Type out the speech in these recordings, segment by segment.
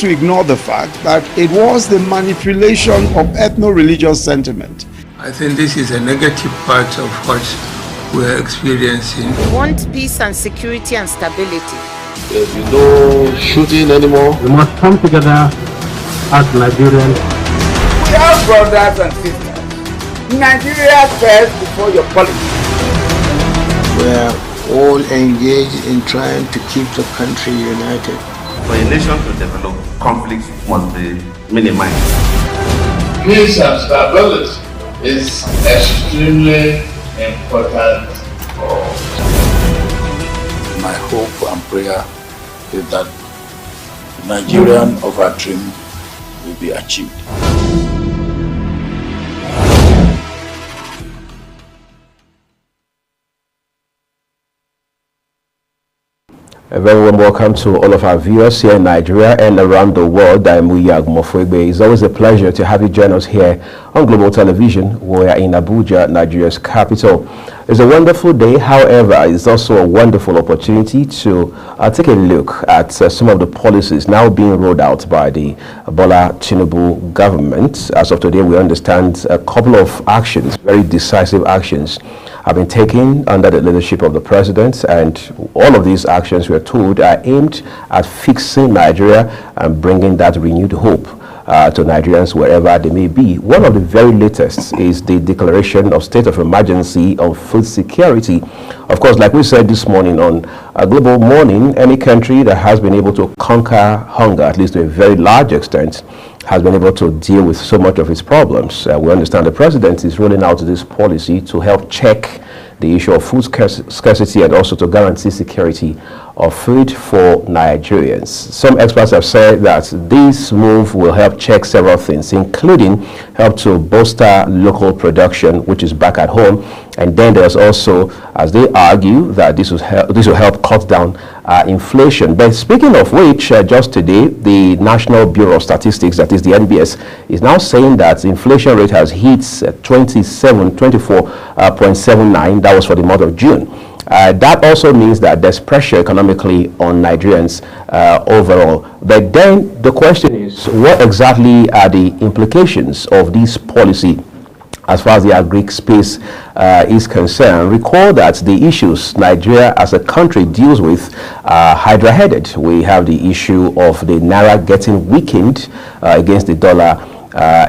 to ignore the fact that it was the manipulation of ethno-religious sentiment. I think this is a negative part of what we're experiencing. We want peace and security and stability. There'll be no shooting anymore. We must come together as Nigerians. We are brothers and sisters. Nigeria first before your politics. We're all engaged in trying to keep the country united. For a nation to develop, conflicts must be minimized. Peace and stability is extremely important for us. My hope and prayer is that the Nigerian of our dream will be achieved. A very warm welcome to all of our viewers here in Nigeria and around the world. I'm Uyag Mofwegbe. It's always a pleasure to have you join us here on Global Television. We're in Abuja, Nigeria's capital. It's a wonderful day. However, it's also a wonderful opportunity to take a look at some of the policies now being rolled out by the Bola Tinubu government. As of today, we understand a couple of actions, very decisive actions, have been taken under the leadership of the president, and all of these actions, we are told, are aimed at fixing Nigeria and bringing that renewed hope to Nigerians wherever they may be. One of the very latest is the declaration of state of emergency on food security. Of course, like we said this morning on a Global Morning, any country that has been able to conquer hunger, at least to a very large extent, has been able to deal with so much of its problems. We understand the president is rolling out this policy to help check the issue of food scarcity and also to guarantee security of food for Nigerians. Some experts have said that this move will help check several things, including help to bolster local production, which is back at home. And then there's also, as they argue, that this will help cut down inflation. But speaking of which, just today, the National Bureau of Statistics, that is the NBS, is now saying that the inflation rate has hit 24.79. That was for the month of June. That also means that there's pressure economically on Nigerians overall. But then the question is, what exactly are the implications of this policy as far as the agri space is concerned? Recall that the issues Nigeria as a country deals with are hydra-headed. We have the issue of the Naira getting weakened against the dollar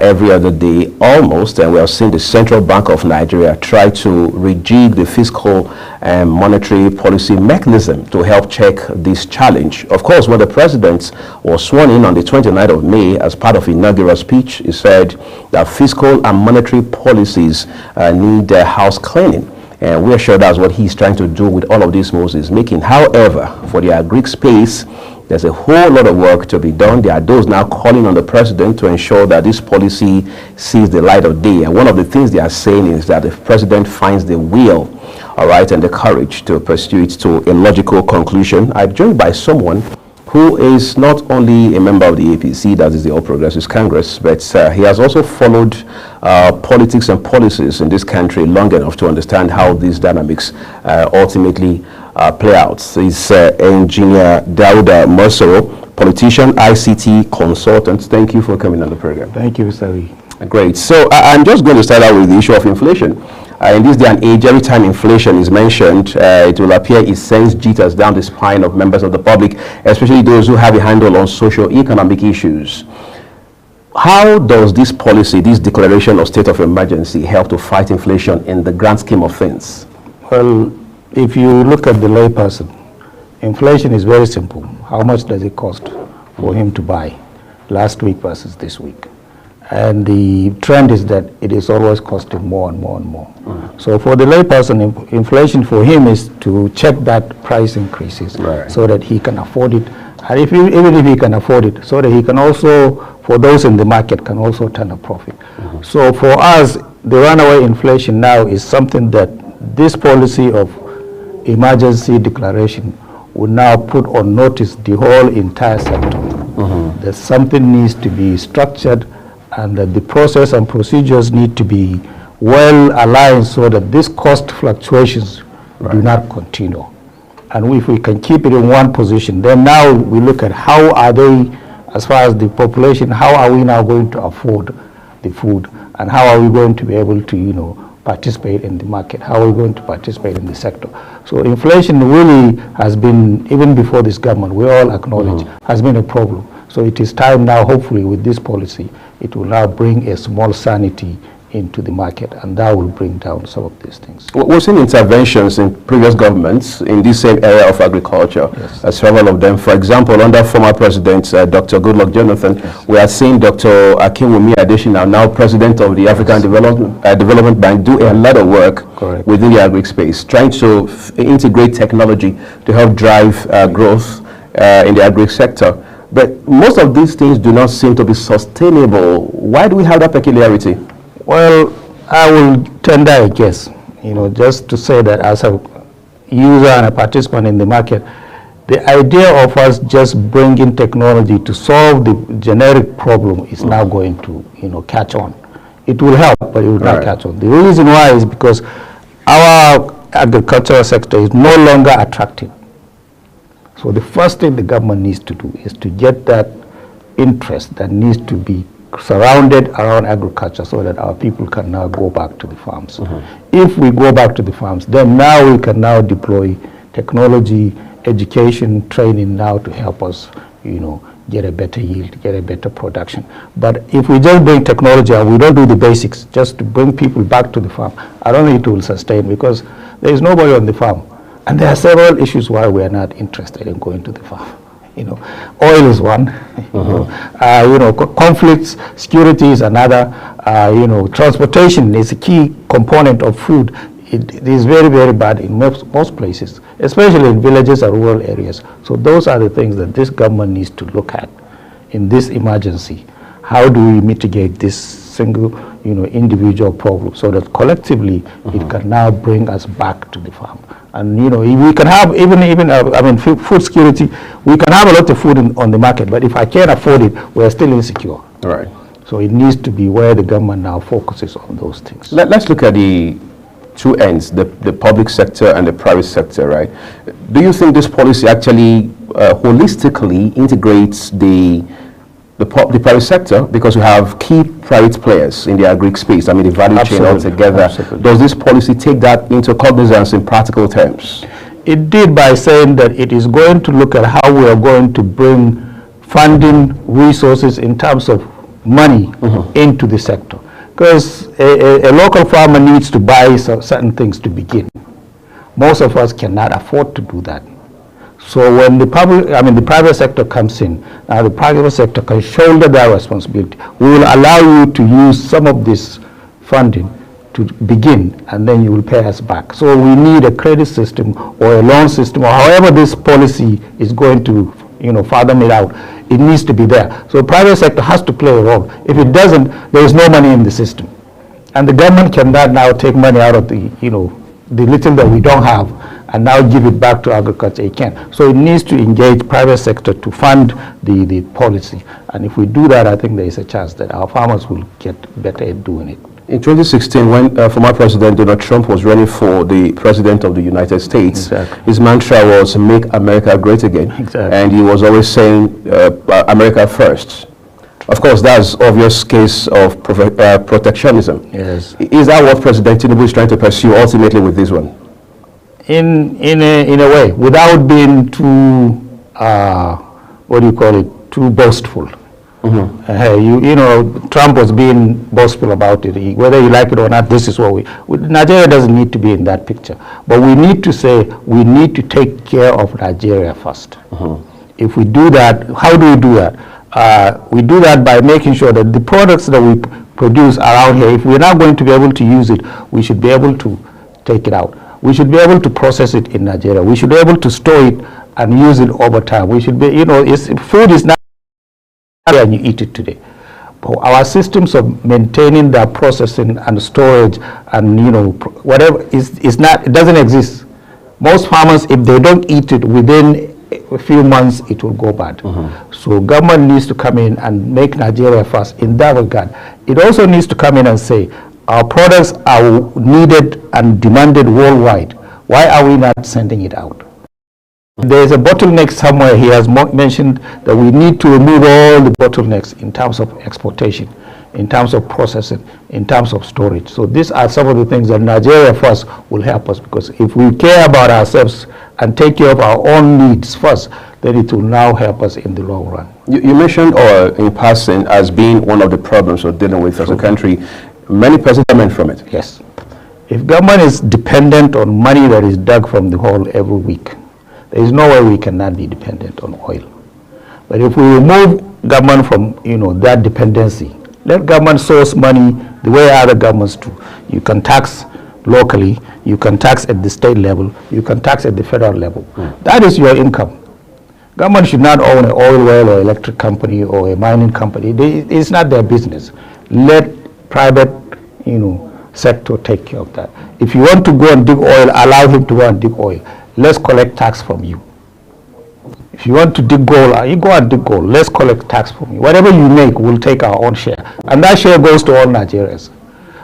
every other day almost, and we have seen the Central Bank of Nigeria try to rejig the fiscal and monetary policy mechanism to help check this challenge. Of course, when the president was sworn in on the 29th of May as part of inaugural speech, he said that fiscal and monetary policies need house cleaning. And we are sure that's what he's trying to do with all of these moves he's making. However, for the agri space, there's a whole lot of work to be done. There are those now calling on the president to ensure that this policy sees the light of day. And one of the things they are saying is that the president finds the will, all right, and the courage to pursue it to a logical conclusion. I'm joined by someone who is not only a member of the APC, that is the All Progressives Congress, but he has also followed politics and policies in this country long enough to understand how these dynamics ultimately play out. He's Engineer Dauda Mosoro, politician, ICT consultant. Thank you for coming on the program. Thank you, Sari. Great. So I'm just going to start out with the issue of inflation. In this day and age, every time inflation is mentioned, it will appear it sends jitters down the spine of members of the public, especially those who have a handle on socio-economic issues. How does this policy, this declaration of state of emergency, help to fight inflation in the grand scheme of things? Well, if you look at the layperson, inflation is very simple. How much does it cost for him to buy last week versus this week? And the trend is that it is always costing more and more and more. So for the layperson, inflation for him is to check that price increases so that he can afford it. And even if he can afford it, so that he can also, for those in the market, can also turn a profit. So for us, the runaway inflation now is something that this policy of emergency declaration will now put on notice the whole entire sector. That something needs to be structured and that the process and procedures need to be well aligned so that these cost fluctuations do not continue. And if we can keep it in one position, then now we look at how are they as far as the population, how are we now going to afford the food, and how are we going to be able to, participate in the market? How are we going to participate in the sector? So inflation really has been, even before this government, we all acknowledge, has been a problem. So it is time now, hopefully with this policy, it will now bring a small sanity into the market, and that will bring down some of these things. We've seen interventions in previous governments in this same area of agriculture, several of them. For example, under former President Dr. Goodluck Jonathan, we are seeing Dr. Akinwumi Adesina, now President of the African Development Bank, do a lot of work within the agri space, trying to integrate technology to help drive growth in the agri sector. But most of these things do not seem to be sustainable. Why do we have that peculiarity? Well, I will tender a guess, just to say that as a user and a participant in the market, the idea of us just bringing technology to solve the generic problem is now going to, catch on. It will help, but it will not catch on. The reason why is because our agricultural sector is no longer attractive. So the first thing the government needs to do is to get that interest that needs to be surrounded around agriculture so that our people can now go back to the farms. If we go back to the farms, then now we can now deploy technology, education, training now to help us, get a better yield, get a better production. But if we just bring technology and we don't do the basics, just to bring people back to the farm, I don't think it will sustain, because there is nobody on the farm. And there are several issues why we are not interested in going to the farm. Oil is one, conflicts, security is another, transportation is a key component of food. It is very, very bad in most places, especially in villages and rural areas. So those are the things that this government needs to look at in this emergency. How do we mitigate this single, individual problem so that collectively it can now bring us back to the farm? And we can have food security. We can have a lot of food on the market, but if I can't afford it, we're still insecure. Right. So it needs to be where the government now focuses on those things. Let's look at the two ends, the public sector and the private sector, right? Do you think this policy actually holistically integrates the private sector, because we have key private players in the agri space, the value chain altogether? Absolutely. Does this policy take that into cognizance in practical terms? It did, by saying that it is going to look at how we are going to bring funding resources in terms of money into the sector. Because a local farmer needs to buy certain things to begin. Most of us cannot afford to do that. So when the private sector comes in, the private sector can shoulder that responsibility. We will allow you to use some of this funding to begin, and then you will pay us back. So we need a credit system or a loan system, or however this policy is going to, fathom it out. It needs to be there. So private sector has to play a role. If it doesn't, there is no money in the system. And the government cannot now take money out of the little that we don't have and now give it back to agriculture. It can't. So it needs to engage private sector to fund the policy. And if we do that, I think there is a chance that our farmers will get better at doing it. In 2016, when former President Donald Trump was running for the President of the United States, his mantra was "Make America Great Again." And he was always saying, America first. Of course, that's obvious case of protectionism. Yes. Is that what President Tinubu is trying to pursue ultimately with this one? In a way, without being too, too boastful. Trump was being boastful about it. Whether you like it or not, this is what Nigeria doesn't need to be in that picture. But we need to say, we need to take care of Nigeria first. If we do that, how do we do that? We do that by making sure that the products that we produce around here, if we're not going to be able to use it, we should be able to take it out. We should be able to process it in Nigeria. We should be able to store it and use it over time. We should be, food is not and you eat it today. But our systems of maintaining that processing and storage and whatever is not, it doesn't exist. Most farmers, if they don't eat it within a few months, it will go bad. So government needs to come in and make Nigeria first in that regard. It also needs to come in and say, our products are needed and demanded worldwide. Why are we not sending it out? There is a bottleneck somewhere. He has mentioned that we need to remove all the bottlenecks in terms of exportation, in terms of processing, in terms of storage. So these are some of the things that Nigeria first will help us, because if we care about ourselves and take care of our own needs first, then it will now help us in the long run. You mentioned oil in passing as being one of the problems we're dealing with as a country. Many persons come in from it. Yes. If government is dependent on money that is dug from the hole every week, there is no way we cannot be dependent on oil. But if we remove government from, that dependency, let government source money the way other governments do. You can tax locally, you can tax at the state level, you can tax at the federal level. That is your income. Government should not own an oil well or electric company or a mining company. It's not their business. Let private, sector take care of that. If you want to go and dig oil, allow him to go and dig oil. Let's collect tax from you. If you want to dig gold, you go and dig gold. Let's collect tax from you. Whatever you make, we'll take our own share. And that share goes to all Nigerians.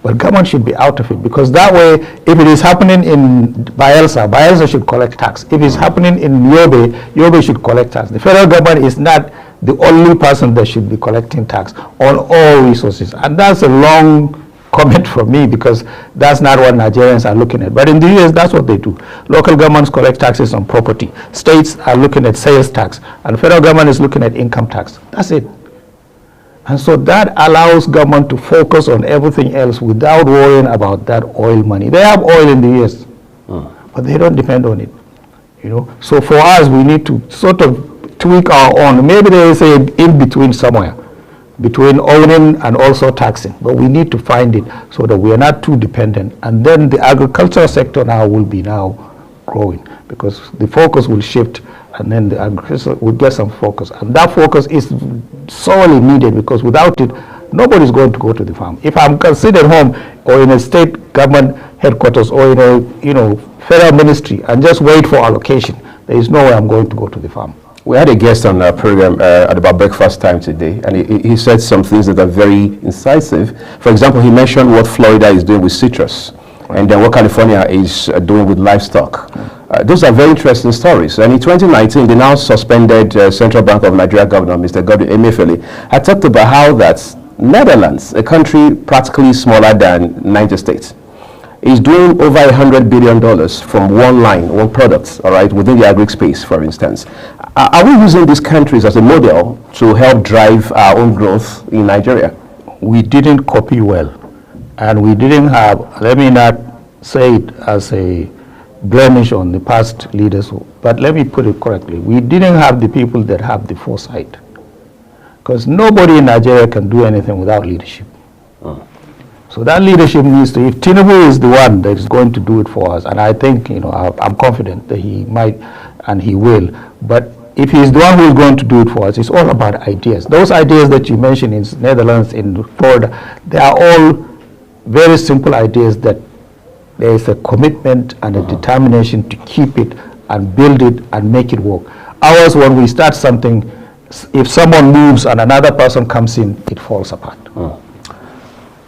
But government should be out of it, because that way, if it is happening in Bayelsa, Bayelsa should collect tax. If it's happening in Yobe, Yobe should collect tax. The federal government is not the only person that should be collecting tax on all resources. And that's a long comment from me, because that's not what Nigerians are looking at. But in the US, that's what they do. Local governments collect taxes on property. States are looking at sales tax, and the federal government is looking at income tax. That's it. And so that allows government to focus on everything else without worrying about that oil money. They have oil in the US, but they don't depend on it. So for us, we need to sort of tweak our own. Maybe there is a in-between somewhere, between owning and also taxing. But we need to find it so that we are not too dependent. And then the agricultural sector now will be growing, because the focus will shift, and then the agriculture will get some focus. And that focus is sorely needed, because without it, nobody's going to go to the farm. If I'm considered home or in a state government headquarters or in a federal ministry and just wait for allocation, there is no way I'm going to go to the farm. We had a guest on our program at about breakfast time today, and he said some things that are very incisive. For example, he mentioned what Florida is doing with citrus, and then what California is doing with livestock. Those are very interesting stories. And in 2019, the now suspended Central Bank of Nigeria governor, Mr. Godwin Emefiele, had talked about how that Netherlands, a country practically smaller than 90 states, is doing over $100 billion from one product, all right, within the agri space, for instance. Are we using these countries as a model to help drive our own growth in Nigeria? We didn't copy well, and we didn't have, let me not say it as a blemish on the past leaders, but let me put it correctly. We didn't have the people that have the foresight, because nobody in Nigeria can do anything without leadership. So that leadership needs to, if Tinubu is the one that is going to do it for us, and I think, I'm confident that he might and he will, but if he's the one who is going to do it for us, it's all about ideas. Those ideas that you mentioned in Netherlands, in Florida, they are all very simple ideas that there is a commitment and a determination to keep it and build it and make it work. Ours, when we start something, if someone moves and another person comes in, it falls apart.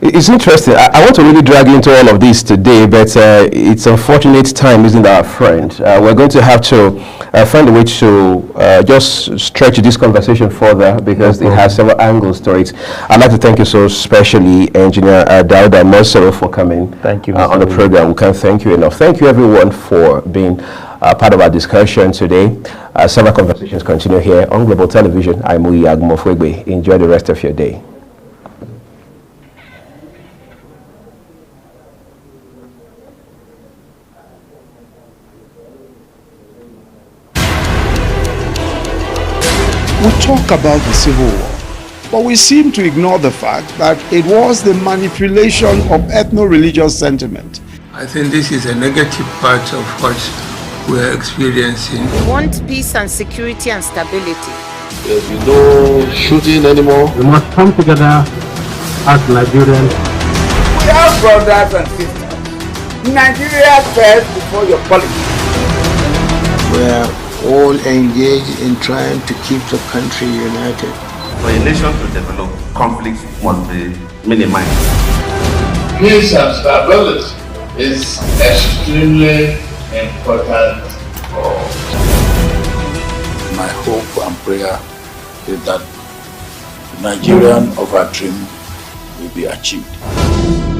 It's interesting. I want to really drag into all of this today, but it's unfortunate time isn't our friend. We're going to have to find a way to just stretch this conversation further, because it has several angles to it. I'd like to thank you so especially, Engineer Dauda Mosero, for coming on the program. We can't thank you enough. Thank you everyone for being part of our discussion today. Several conversations continue here on Global Television. I'm Uyi Agumofwegbe. Enjoy the rest of your day. We talk about the Civil War, but we seem to ignore the fact that it was the manipulation of ethno-religious sentiment. I think this is a negative part of what we're experiencing. We want peace and security and stability. There'll be no shooting anymore. We must come together as Nigerians. We are brothers and sisters. Nigeria first before your politics. We're all engaged in trying to keep the country united. For a nation to develop, conflicts must be minimized. Peace and stability is extremely important for us. hope and prayer is that the Nigerian of our dream will be achieved.